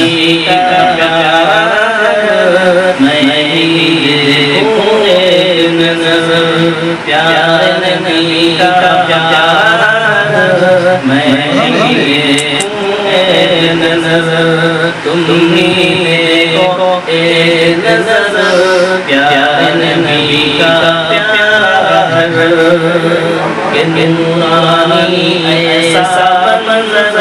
नबी का प्यार मैं देखूं एक नज़र प्यारे नबी का प्यार मैं देखूं एक नज़र तुम भी देखो एक नज़र प्यारे नबी का प्यार कि नूरानी ऐसा मंज़र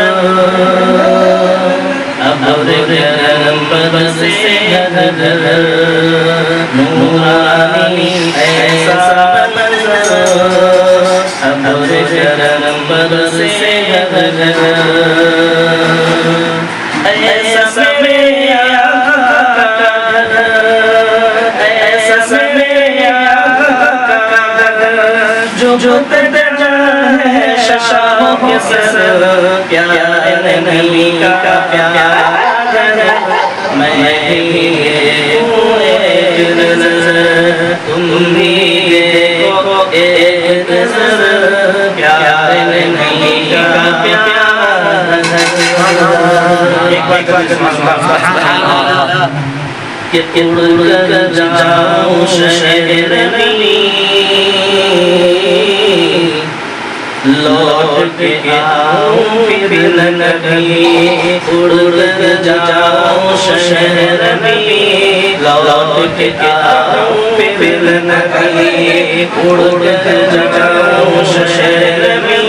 अब गरम बरसे नूरानी ऐसा मंज़र अब गरम बरसे ऐसा मेरे आका ऐसा मेरे आका जो तेरा है शाहों के सर प्यारे नबी का प्यार मैं देखूं एक नज़र तुम भी देखो एक नज़र प्यारे नबी का प्यार कि उड़ कर जाऊं शहर लौट के आऊं फिर न कभी उड़ कर जाऊं शहर में लौट के आऊं फिर न कभी उड़ कर जाऊं शहर में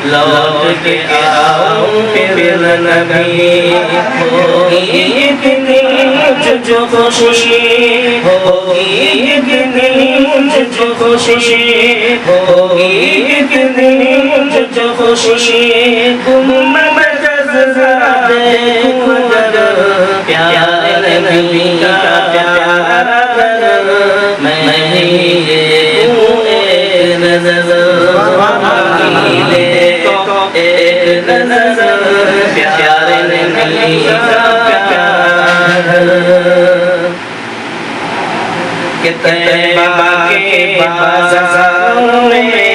लौट के आऊं फिर न कभी होगी कितनी मुझको खुशी होगी कितनी मुझको खुशी होगी कितनी मुझको खुशी तुम मैं जज़्बा देखूं प्यारे नबी का प्यार मैं देखूं एक नज़र देखो एक नज़र प्यारे नबी का प्यार कि तैबा के बाज़ारों में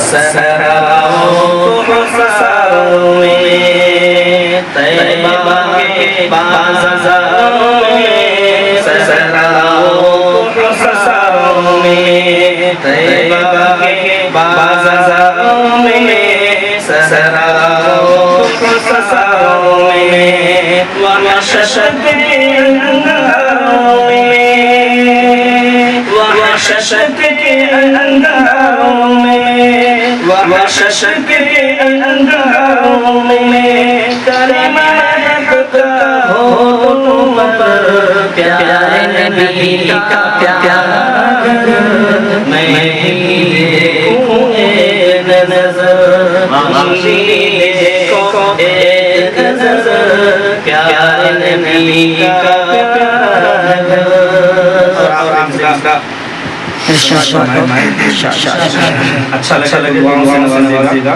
सहराओं खुसारों में तैबा के बाज़ारों में सहराओं खुसारों में तैबा के बाज़ारों में सहराओं खुसारों में वहाँ शशक के अंगारों में वहाँ शशक के अंगारों में वहाँ शशक के अंगारों में कलमा का हो तुम पर प्यारे नबी का प्यार मैं देखूं एक नज़र देखो एक नज़र प्यारे नबी का प्यार अच्छा लगे नवाजिएगा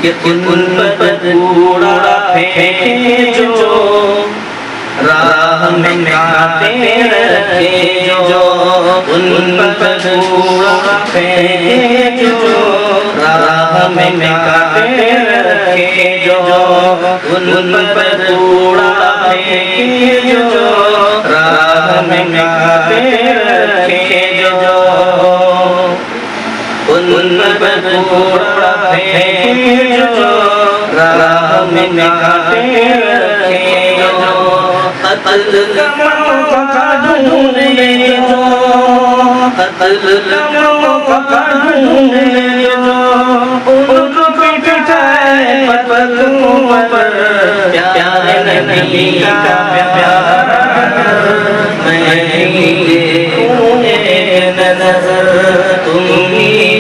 कि उन पर कूड़ा फेंके जो राह में कांटे रखे जो उन पर कूड़ा फेंके जो राह में कांटे रखे जो उन पर कूड़ा फेंके जो राह में कांटे रखे जो उन पर कूड़ा फेंके जो राह में कांटे रखे जो कत्ल का मौका ढूंढ ले जो कत्ल का मौका ढूंढ ले जो उनको पिटाए पलकों पर प्यारे नबी का प्यार मैं देखूं एक नज़र तुम ही